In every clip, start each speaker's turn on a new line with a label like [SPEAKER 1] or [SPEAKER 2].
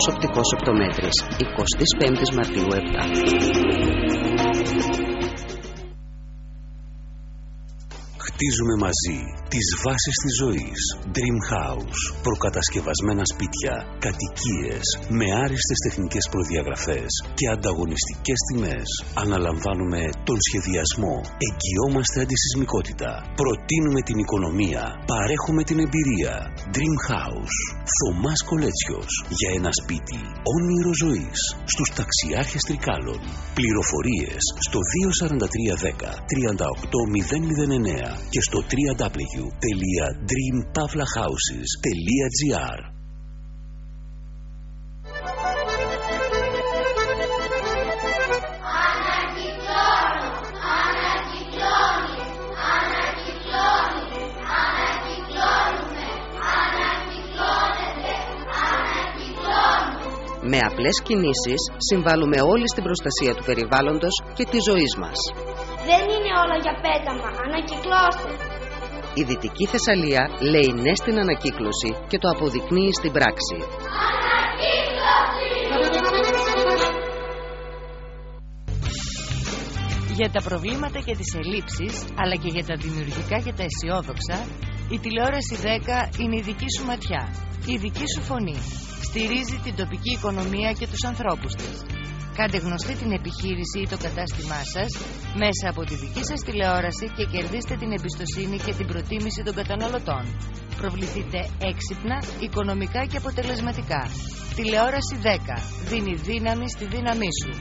[SPEAKER 1] Οπτικός Οπτομέτρης, 25 Μαρτίου 7.
[SPEAKER 2] Χτίζουμε μαζί τις βάσεις της ζωής. Dream House. Προκατασκευασμένα σπίτια, κατοικίες με άριστες τεχνικές προδιαγραφές και ανταγωνιστικές τιμές. Αναλαμβάνουμε τον σχεδιασμό. Εγγυόμαστε αντισυσμικότητα. Προτείνουμε την οικονομία. Παρέχουμε την εμπειρία. Dream House. Θωμάς Κολέτσιος. Για ένα σπίτι όνειρο ζωής. Στους Ταξιάρχες Τρικάλων. Πληροφορίες στο 24310 38009 και στο www.dreampavlahouses.gr.
[SPEAKER 1] Με απλές κινήσεις συμβάλλουμε όλοι στην προστασία του περιβάλλοντος και της ζωής μας.
[SPEAKER 3] Δεν είναι όλα για πέταμα, ανακυκλώστε.
[SPEAKER 1] Η Δυτική Θεσσαλία λέει ναι στην ανακύκλωση και το αποδεικνύει στην πράξη.
[SPEAKER 3] Ανακύκλωση!
[SPEAKER 4] Για τα προβλήματα και τις ελλείψεις, αλλά και για τα δημιουργικά και τα αισιόδοξα, η τηλεόραση 10 είναι η δική σου ματιά, η δική σου φωνή. Στηρίζει την τοπική οικονομία και τους ανθρώπους της. Κάντε γνωστή την επιχείρηση ή το κατάστημά σας μέσα από τη δική σας τηλεόραση και κερδίστε την εμπιστοσύνη και την προτίμηση των καταναλωτών. Προβληθείτε έξυπνα, οικονομικά και αποτελεσματικά. Τηλεόραση 10. Δίνει δύναμη στη δύναμή σου.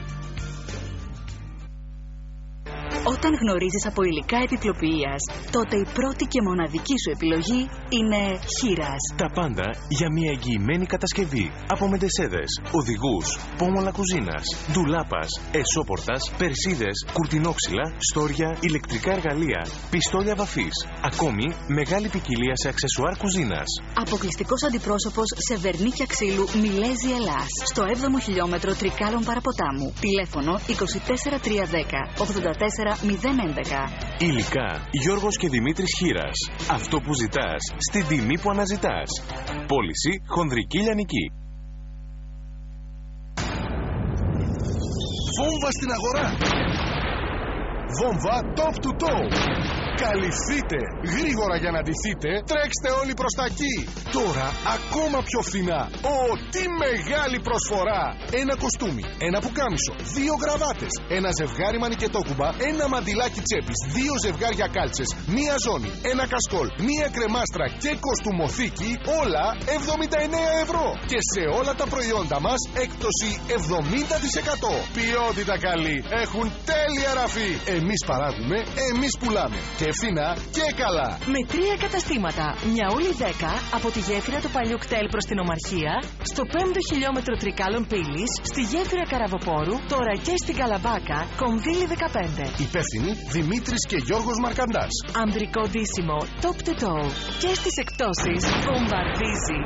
[SPEAKER 5] Όταν γνωρίζεις από υλικά επιπλοποιείας, τότε η πρώτη και μοναδική σου επιλογή είναι Χήρας.
[SPEAKER 6] Τα πάντα για μια εγγυημένη κατασκευή. Από μεντεσέδες, οδηγούς, πόμολα κουζίνας, ντουλάπας, εσώπορτας, περσίδες, κουρτινόξυλα, στόρια, ηλεκτρικά εργαλεία, πιστόλια βαφής. Ακόμη μεγάλη ποικιλία σε αξεσουάρ κουζίνας.
[SPEAKER 5] Αποκλειστικός αντιπρόσωπος σε βερνίκια ξύλου Μιλέζι Ελλάς. Στο 7ο χιλιόμετρο Τρικάλων Παραποτάμου. Τηλέφωνο 24310 84 011.
[SPEAKER 6] Υλικά Γιώργος και Δημήτρης Χήρας. Αυτό που ζητάς στην τιμή που αναζητάς. Πώληση χονδρική λιανική.
[SPEAKER 7] Βόμβα στην αγορά. Βόμβα top to toe. Καλυφθείτε γρήγορα για να ντυθείτε. Τρέξτε όλοι προς τα εκεί. Τώρα ακόμα πιο φθηνά. Τι μεγάλη προσφορά. Ένα κοστούμι, ένα πουκάμισο, 2 γραβάτες, ένα ζευγάρι μανικετόκουμπα, ένα μαντιλάκι τσέπης, 2 ζευγάρια κάλτσες, μία ζώνη, ένα κασκόλ, μία κρεμάστρα και κοστούμοθήκη. Όλα 79 ευρώ. Και σε όλα τα προϊόντα μας έκπτωση 70%. Ποιότητα καλή. Έχουν τέλεια ραφή. Εμείς παράγουμε, εμείς πουλάμε. Και φθηνά και καλά.
[SPEAKER 8] Με 3 καταστήματα. Μια όλη 10 από τη γέφυρα του παλιού κτέλ προς την Ομαρχία, στο 5ο χιλιόμετρο Τρικάλων Πύλης, στη γέφυρα Καραβοπόρου, τώρα και στην Καλαμπάκα, Κονδύλι 15.
[SPEAKER 7] Υπεύθυνοι Δημήτρης και Γιώργος Μαρκαντάς.
[SPEAKER 8] Ανδρικό ντύσιμο top to toe. Και στις εκπτώσεις βομβαρδίζει.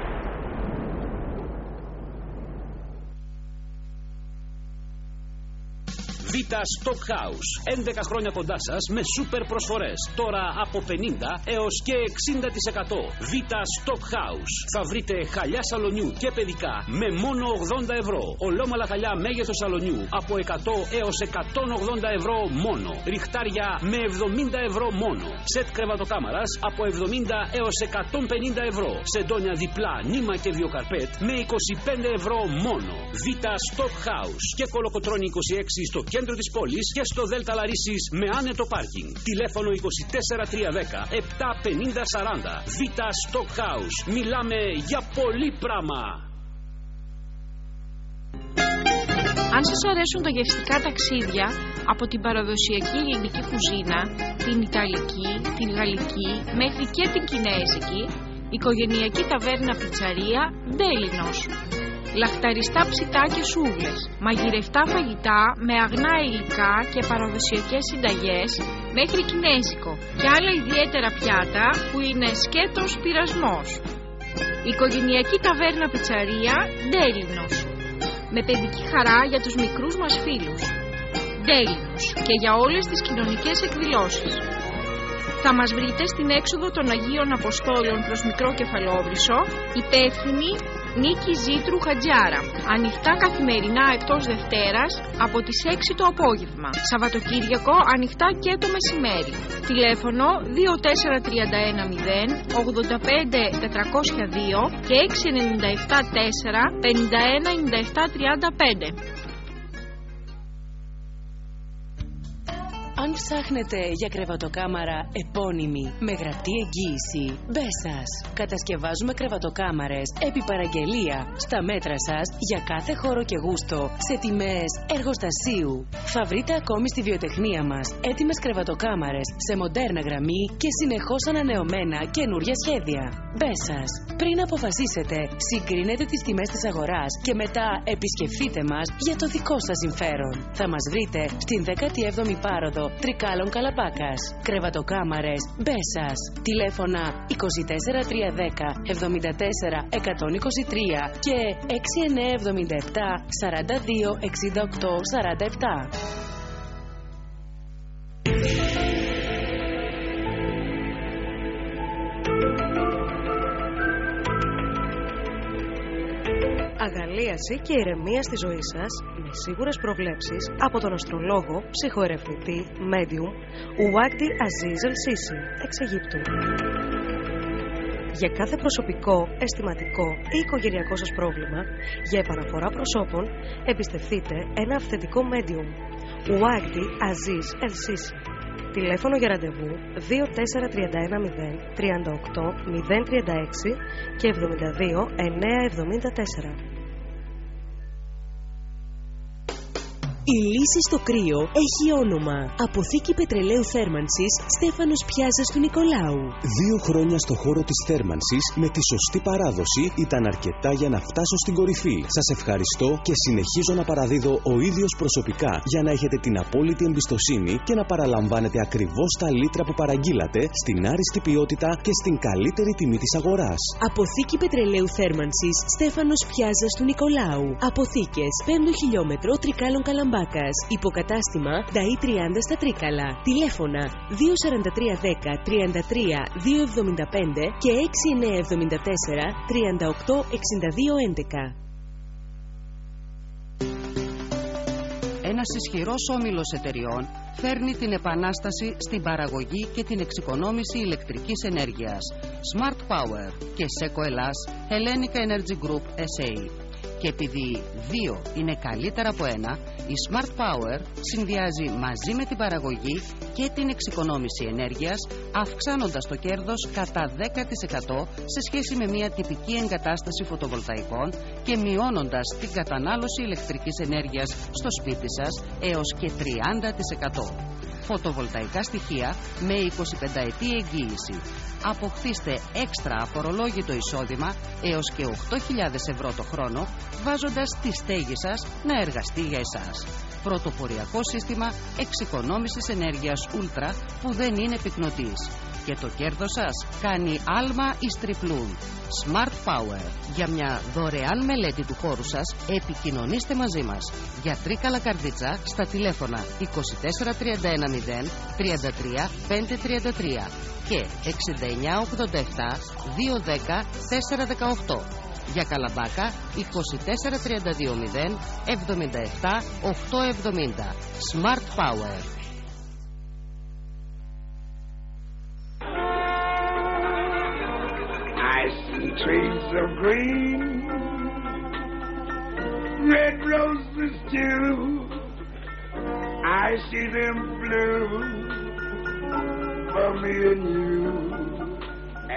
[SPEAKER 9] Vita Stock House. 11 χρόνια κοντά σας με σούπερ προσφορές. Τώρα από 50 έως και 60%. Vita Stock House. Θα βρείτε χαλιά σαλονιού και παιδικά με μόνο 80 ευρώ. Ολόμαλα χαλιά μέγεθος σαλονιού από 100 έως 180 ευρώ μόνο. Ριχτάρια με 70 ευρώ μόνο. Σετ κρεβατοκάμαρας από 70 έως 150 ευρώ. Σεντόνια διπλά, νήμα και βιοκαρπέτ με 25 ευρώ μόνο. Vita Stock House. Και Κολοκοτρώνη 26 στο κέντρο της πόλης και στο Δέλτα Λαρίσης με άνετο πάρκινγκ. Τηλέφωνο 24310 75040. Vita Stock House. Μιλάμε για πολύ πράγμα.
[SPEAKER 10] Αν σας αρέσουν τα γευστικά ταξίδια από την παραδοσιακή ελληνική κουζίνα, την ιταλική, την γαλλική μέχρι και την κινέζικη, οικογενειακή ταβέρνα πιτσαρία Ντέλινος. Λαχταριστά ψητά και σούβλες, μαγειρευτά φαγητά με αγνά υλικά και παραδοσιακές συνταγές μέχρι κινέζικο και άλλα ιδιαίτερα πιάτα που είναι σκέτος πειρασμός. Οικογενειακή ταβέρνα πιτσαρία Ντέλινος. Με παιδική χαρά για τους μικρούς μας φίλους. Ντέλινος και για όλες τις κοινωνικές εκδηλώσεις. Θα μας βρείτε στην έξοδο των Αγίων Αποστόλων προς Μικρό Κεφαλόβρυσσο, υπεύθυνοι Νίκη Ζήτρου Χατζιάρα. Ανοιχτά καθημερινά εκτός Δευτέρας από τις 6 το απόγευμα. Σαββατοκύριακο ανοιχτά και το μεσημέρι. Τηλέφωνο 24310 85 402 και 697 4 51 97 35.
[SPEAKER 8] Αν ψάχνετε για κρεβατοκάμαρα επώνυμη με γραπτή εγγύηση, Μπέσας. Κατασκευάζουμε κρεβατοκάμαρες επί παραγγελία στα μέτρα σας για κάθε χώρο και γούστο σε τιμές εργοστασίου. Θα βρείτε ακόμη στη βιοτεχνία μας έτοιμες κρεβατοκάμαρες σε μοντέρνα γραμμή και συνεχώς ανανεωμένα καινούρια σχέδια. Μπέσας. Πριν αποφασίσετε, συγκρίνετε τις τιμές της αγοράς και μετά επισκεφτείτε μας για το δικό σας συμφέρον. Θα μας βρείτε στην 17η Πάροδο Τρικάλων Καλαμπάκας. Κρεβατοκάμαρες Μπέσας. Τηλέφωνα 24310 74 123 και 6977 42 68 47.
[SPEAKER 11] Αγαλίαση και ηρεμία στη ζωή σας με σίγουρες προβλέψεις από τον αστρολόγο, ψυχοερευνητή, medium Ουάγντι Αζίζ El-Sisi, εξ Αιγύπτου. Για κάθε προσωπικό, αισθηματικό ή οικογενειακό σας πρόβλημα, για επαναφορά προσώπων, εμπιστευτείτε ένα αυθεντικό medium Ουάγντι Αζίζ El-Sisi. Τηλέφωνο για ραντεβού 24310 38 036 και 72 974.
[SPEAKER 12] Η λύση στο κρύο έχει όνομα. Αποθήκη πετρελαίου θέρμανσης Στέφανος Πιάζας του Νικολάου.
[SPEAKER 2] 2 χρόνια στο χώρο της θέρμανσης με τη σωστή παράδοση ήταν αρκετά για να φτάσω στην κορυφή. Σας ευχαριστώ και συνεχίζω να παραδίδω ο ίδιος προσωπικά για να έχετε την απόλυτη εμπιστοσύνη και να παραλαμβάνετε ακριβώς τα λίτρα που παραγγείλατε στην άριστη ποιότητα και στην καλύτερη τιμή της αγοράς.
[SPEAKER 12] Αποθήκη πετρελαίου θέρμανσης Στέφανος Πιάζας του Νικολάου. Αποθήκες 5 χιλιόμετρο Τρικάλων Καλαμπάκας. Υποκατάστημα ΔΑΗ 30 στα Τρίκαλα. Τηλέφωνα 24310 33 275 και 6974 38 62 11.
[SPEAKER 1] Ένας ισχυρός όμιλος εταιριών φέρνει την επανάσταση στην παραγωγή και την εξοικονόμηση ηλεκτρικής ενέργειας. Smart Power και Seco Ελλάς, Hellenic Energy Group SA. Και επειδή 2 είναι καλύτερα από 1, η Smart Power συνδυάζει μαζί με την παραγωγή και την εξοικονόμηση ενέργειας, αυξάνοντας το κέρδος κατά 10% σε σχέση με μια τυπική εγκατάσταση φωτοβολταϊκών και μειώνοντας την κατανάλωση ηλεκτρικής ενέργειας στο σπίτι σας έως και 30%. Φωτοβολταϊκά στοιχεία με 25 ετή εγγύηση. Αποκτήστε έξτρα αφορολόγητο εισόδημα έως και 8.000 ευρώ το χρόνο, βάζοντας τη στέγη σας να εργαστεί για εσάς. Πρωτοποριακό σύστημα εξοικονόμησης ενέργειας Ultra που δεν είναι πυκνοτής. Και το κέρδος σας κάνει άλμα εις τριπλούν. Smart Power. Για μια δωρεάν μελέτη του χώρου σας, επικοινωνήστε μαζί μας. Για Τρίκαλα Καρδίτσα στα τηλέφωνα 24310 33 533 και 6987 210 418. Για Καλαμπάκα 24320 77 870. Smart Power.
[SPEAKER 13] Trees of green, red roses too. I see them blue for me and you,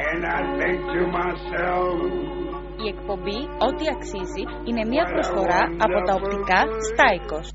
[SPEAKER 13] and I think to myself.
[SPEAKER 14] Η εκπομπή Ό,τι αξίζει είναι μια προσφορά από τα οπτικά Στάικος.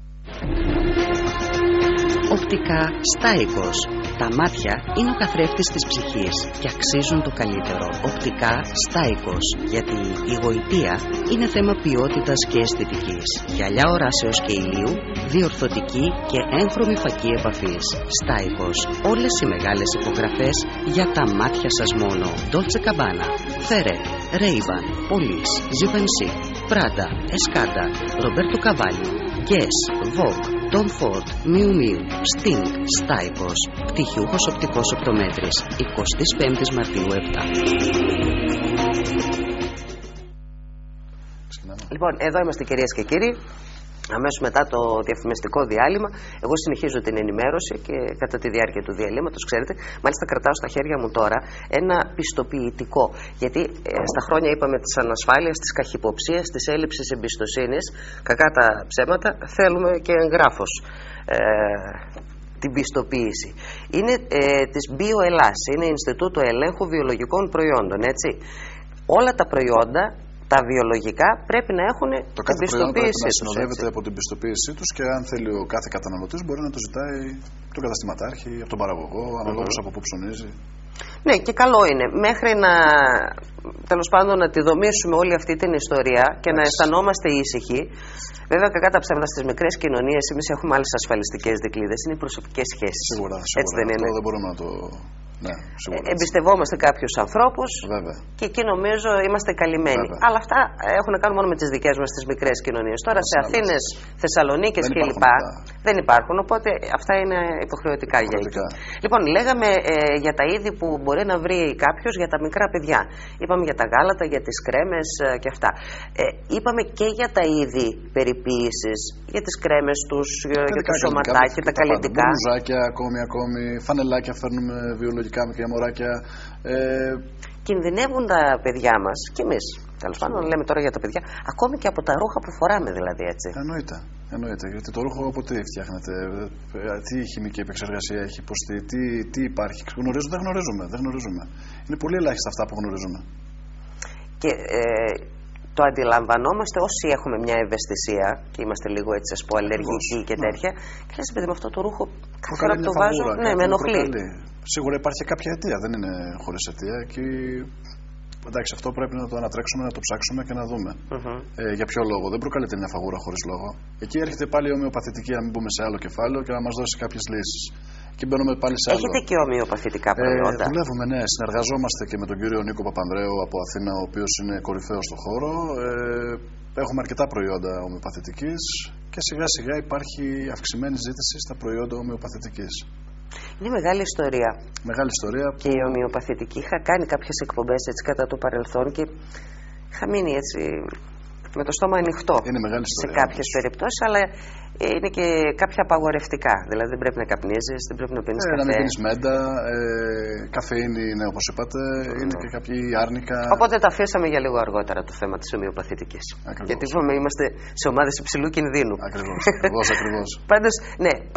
[SPEAKER 1] Οπτικά Στάικος. Τα μάτια είναι ο καθρέφτης της ψυχής και αξίζουν το καλύτερο. Οπτικά Στάικος. Γιατί η γοητεία είναι θέμα ποιότητας και αισθητικής. Γυαλιά οράσεως και ηλίου, διορθωτική και έγχρωμη φακή επαφής. Στάικος. Όλες οι μεγάλες υπογραφές για τα μάτια σας μόνο. Dolce Gabbana, Ferrer, Ray-Ban, Police, Givenchy, Prada, Escada, Roberto Cavalli, Guess, Vogue, Tom Ford, Miu Miu, Sting, Στάικος. Πτυχιούχος οπτικός οπτομέτρης, 25 Μαρτίου 7.
[SPEAKER 15] Λοιπόν, εδώ είμαστε κυρίες και κύριοι. Αμέσως μετά το διαφημιστικό διάλειμμα, εγώ συνεχίζω την ενημέρωση και κατά τη διάρκεια του διαλύματος, ξέρετε, μάλιστα κρατάω στα χέρια μου τώρα ένα πιστοποιητικό. Γιατί στα χρόνια είπαμε της ανασφάλειας, της καχυποψίας, της έλλειψης εμπιστοσύνης, κακά τα ψέματα, θέλουμε και εγγράφος την πιστοποίηση. Είναι της BioEllas, είναι Ινστιτούτο Ελέγχου Βιολογικών Προϊόντων, έτσι. Όλα τα προϊόντα, τα βιολογικά, πρέπει να έχουν την πιστοποίησή τους.
[SPEAKER 16] Να συνοδεύεται από την πιστοποίησή τους και αν θέλει ο κάθε καταναλωτής μπορεί να το ζητάει τον καταστηματάρχη, από τον παραγωγό, αναλόγως από πού ψωνίζει.
[SPEAKER 15] Ναι, και καλό είναι. Μέχρι να, τέλος πάντων, να τη δομήσουμε όλη αυτή την ιστορία και να αισθανόμαστε ήσυχοι. Βέβαια, κακά τα ψέματα, στις μικρές κοινωνίες, εμείς έχουμε άλλες ασφαλιστικές δικλείδες. Είναι οι προσωπικές σχέσεις.
[SPEAKER 16] Σίγουρα.
[SPEAKER 15] Έτσι δεν είναι?
[SPEAKER 16] Αυτό δεν μπορούμε να το... Ναι,
[SPEAKER 15] εμπιστευόμαστε κάποιους ανθρώπους και εκεί νομίζω είμαστε καλυμμένοι.
[SPEAKER 16] Βέβαια.
[SPEAKER 15] Αλλά αυτά έχουν να κάνουν μόνο με τις δικές μας τις μικρές κοινωνίες. Τώρα σε Αθήνες, Θεσσαλονίκες κλπ. Δεν υπάρχουν, οπότε αυτά είναι υποχρεωτικά για εκεί. Λοιπόν, λέγαμε για τα είδη που μπορεί να βρει κάποιος για τα μικρά παιδιά. Είπαμε για τα γάλατα, για τις κρέμες και αυτά. Είπαμε και για τα είδη περιποίησης, για τις κρέμες τους, για το σωματάκι, τα καλλιτικά.
[SPEAKER 16] Μπουζάκια ακόμη, φανελάκια φέρνουμε βιολογικά. Μικρά μωράκια.
[SPEAKER 15] Κινδυνεύουν τα παιδιά μας και εμείς. Τέλος πάντων, λέμε τώρα για τα παιδιά, ακόμη και από τα ρούχα που φοράμε, δηλαδή, έτσι.
[SPEAKER 16] Εννοείται. Γιατί το ρούχο από τι φτιάχνεται, τι χημική επεξεργασία έχει υποστεί, τι υπάρχει. Δεν γνωρίζουμε. Είναι πολύ ελάχιστα αυτά που γνωρίζουμε.
[SPEAKER 15] Και το αντιλαμβανόμαστε όσοι έχουμε μια ευαισθησία και είμαστε λίγο, έτσι, ας πω, αλλεργικοί και τέτοια. Και λες, παιδί, με αυτό το ρούχο κάθε φορά που το βάζω, ναι, με ενοχλεί.
[SPEAKER 16] Σίγουρα υπάρχει κάποια αιτία, δεν είναι χωρίς αιτία. Και εντάξει, αυτό πρέπει να το ανατρέξουμε, να το ψάξουμε και να δούμε. Για ποιο λόγο. Δεν προκαλείται μια φαγούρα χωρίς λόγο. Εκεί έρχεται πάλι η ομοιοπαθητική, να μην μπούμε σε άλλο κεφάλαιο και να μας δώσει κάποιες λύσεις. Και μπαίνουμε πάλι σε άλλο.
[SPEAKER 15] Έχετε και ομοιοπαθητικά προϊόντα?
[SPEAKER 16] Δουλεύουμε, ναι. Συνεργαζόμαστε και με τον κύριο Νίκο Παπανδρέου από Αθήνα, ο οποίος είναι κορυφαίος στον χώρο. Έχουμε αρκετά προϊόντα ομοιοπαθητικής και σιγά σιγά υπάρχει αυξημένη ζήτηση στα προϊόντα ομοιοπαθητικής.
[SPEAKER 15] Είναι μεγάλη ιστορία.
[SPEAKER 16] Μεγάλη ιστορία.
[SPEAKER 15] Και η ομοιοπαθητική, είχα κάνει κάποιες εκπομπές έτσι κατά το παρελθόν και είχα μείνει έτσι με το στόμα ανοιχτό.
[SPEAKER 16] Είναι μεγάλη ιστορία.
[SPEAKER 15] Σε κάποιες περιπτώσεις, αλλά είναι και κάποια απαγορευτικά. Δηλαδή δεν πρέπει να καπνίζεις, δεν πρέπει να πίνεις καφέ.
[SPEAKER 16] Να μην πίνεις μέντα, καφεΐνη, ναι, όπως είπατε, είναι και κάποιοι άρνικα.
[SPEAKER 15] Οπότε τα αφήσαμε για λίγο αργότερα το θέμα της ομοιοπαθητικής. Γιατί είπαμε είμαστε σε ομάδες υψηλού κινδύνου.
[SPEAKER 16] Ακριβώς.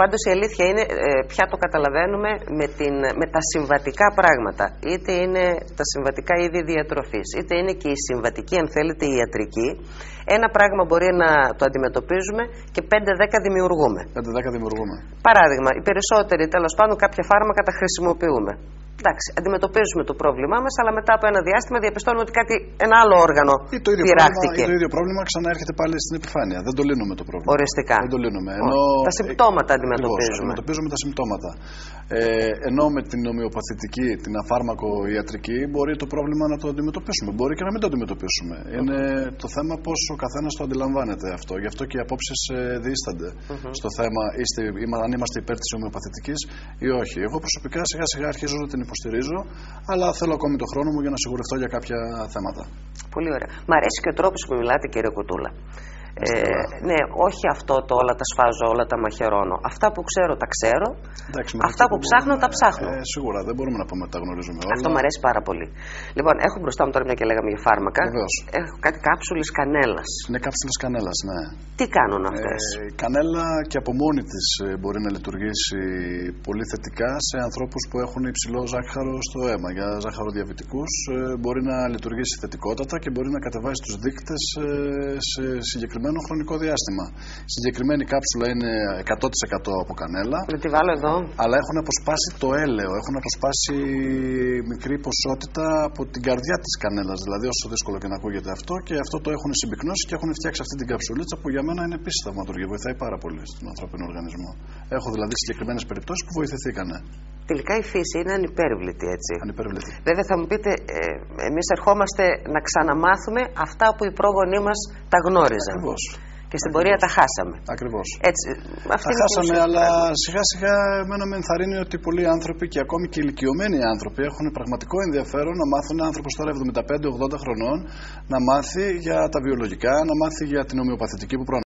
[SPEAKER 15] Πάντως η αλήθεια είναι, πια το καταλαβαίνουμε με τα συμβατικά πράγματα. Είτε είναι τα συμβατικά είδη διατροφής, είτε είναι και η συμβατική, αν θέλετε, η ιατρική. Ένα πράγμα μπορεί να το αντιμετωπίζουμε και 5-10 δημιουργούμε. Παράδειγμα, οι περισσότεροι, τέλος πάντων, κάποια φάρμακα τα χρησιμοποιούμε. Εντάξει, αντιμετωπίζουμε το πρόβλημά μας, αλλά μετά από ένα διάστημα διαπιστώνουμε ότι ένα άλλο όργανο πειράχτηκε.
[SPEAKER 16] Το ίδιο πρόβλημα ξαναέρχεται πάλι στην επιφάνεια. Δεν το λύνουμε το πρόβλημα.
[SPEAKER 15] Οριστικά.
[SPEAKER 16] Δεν το λύνουμε.
[SPEAKER 15] Τα συμπτώματα αντιμετωπίζουμε.
[SPEAKER 16] Αντιμετωπίζουμε τα συμπτώματα. Ενώ με την ομοιοπαθητική, την αφάρμακο ιατρική, μπορεί το πρόβλημα να το αντιμετωπίσουμε. Μπορεί και να μην το αντιμετωπίσουμε. Είναι το θέμα πώς ο καθένας το αντιλαμβάνεται αυτό. Γι' αυτό και οι απόψεις διήστανται στο θέμα αν είμαστε υπέρ της ομοιοπαθητικής ή όχι. Εγώ προσωπικά σιγά σιγά αρχίζω να την υποστηρίζω, αλλά θέλω ακόμη το χρόνο μου για να σιγουρευτώ για κάποια θέματα.
[SPEAKER 15] Πολύ ωραία. Μ' αρέσει και ο τρόπος που μιλάτε, κύριε Κουτούλα. Ναι, όχι αυτό το όλα τα σφάζω, όλα τα μαχαιρώνω. Αυτά που ξέρω τα ξέρω.
[SPEAKER 16] Εντάξει,
[SPEAKER 15] αυτά που ψάχνω τα ψάχνω.
[SPEAKER 16] Σίγουρα δεν μπορούμε να πούμε ότι τα γνωρίζουμε όλα.
[SPEAKER 15] Αυτό μου αρέσει πάρα πολύ. Λοιπόν, έχω μπροστά μου τώρα, μια και λέγαμε για φάρμακα.
[SPEAKER 16] Βεβαίως.
[SPEAKER 15] Έχω κάτι κάψουλες κανέλας.
[SPEAKER 16] Είναι κάψουλες κανέλας, ναι.
[SPEAKER 15] Τι κάνουν αυτές?
[SPEAKER 16] Η κανέλα και από μόνη της μπορεί να λειτουργήσει πολύ θετικά σε ανθρώπους που έχουν υψηλό ζάχαρο στο αίμα. Για ζαχαροδιαβητικούς μπορεί να λειτουργήσει θετικότατα και μπορεί να κατεβάσει τους δείκτες σε συγκεκριμένο χρονικό διάστημα. Συγκεκριμένη κάψουλα είναι 100% από κανέλα.
[SPEAKER 15] Να τη βάλω εδώ.
[SPEAKER 16] Αλλά έχουν αποσπάσει το έλαιο, έχουν αποσπάσει μικρή ποσότητα από την καρδιά της κανέλας. Δηλαδή, όσο δύσκολο και να ακούγεται αυτό, και αυτό το έχουν συμπυκνώσει και έχουν φτιάξει αυτή την καψουλίτσα που για μένα είναι επίσης θαυματουργή. Βοηθάει πάρα πολύ στον ανθρώπινο οργανισμό. Έχω δηλαδή συγκεκριμένες περιπτώσεις που βοηθηθήκανε.
[SPEAKER 15] Τελικά η φύση είναι ανυπέρβλητη, έτσι.
[SPEAKER 16] Ανυπέρβλητη.
[SPEAKER 15] Βέβαια θα μου πείτε, εμείς ερχόμαστε να ξαναμάθουμε αυτά που οι πρόγονοί μας τα γνώριζαν.
[SPEAKER 16] Ακριβώς.
[SPEAKER 15] Και στην πορεία τα χάσαμε.
[SPEAKER 16] Ακριβώς.
[SPEAKER 15] Έτσι,
[SPEAKER 16] τα χάσαμε, αλλά σιγά σιγά εμένα με ενθαρρύνει ότι πολλοί άνθρωποι και ακόμη και ηλικιωμένοι άνθρωποι έχουν πραγματικό ενδιαφέρον να μάθουν. Ένα άνθρωπος τώρα 75-80 χρονών να μάθει για τα βιολογικά, να μάθει για την ομοιοπαθητική που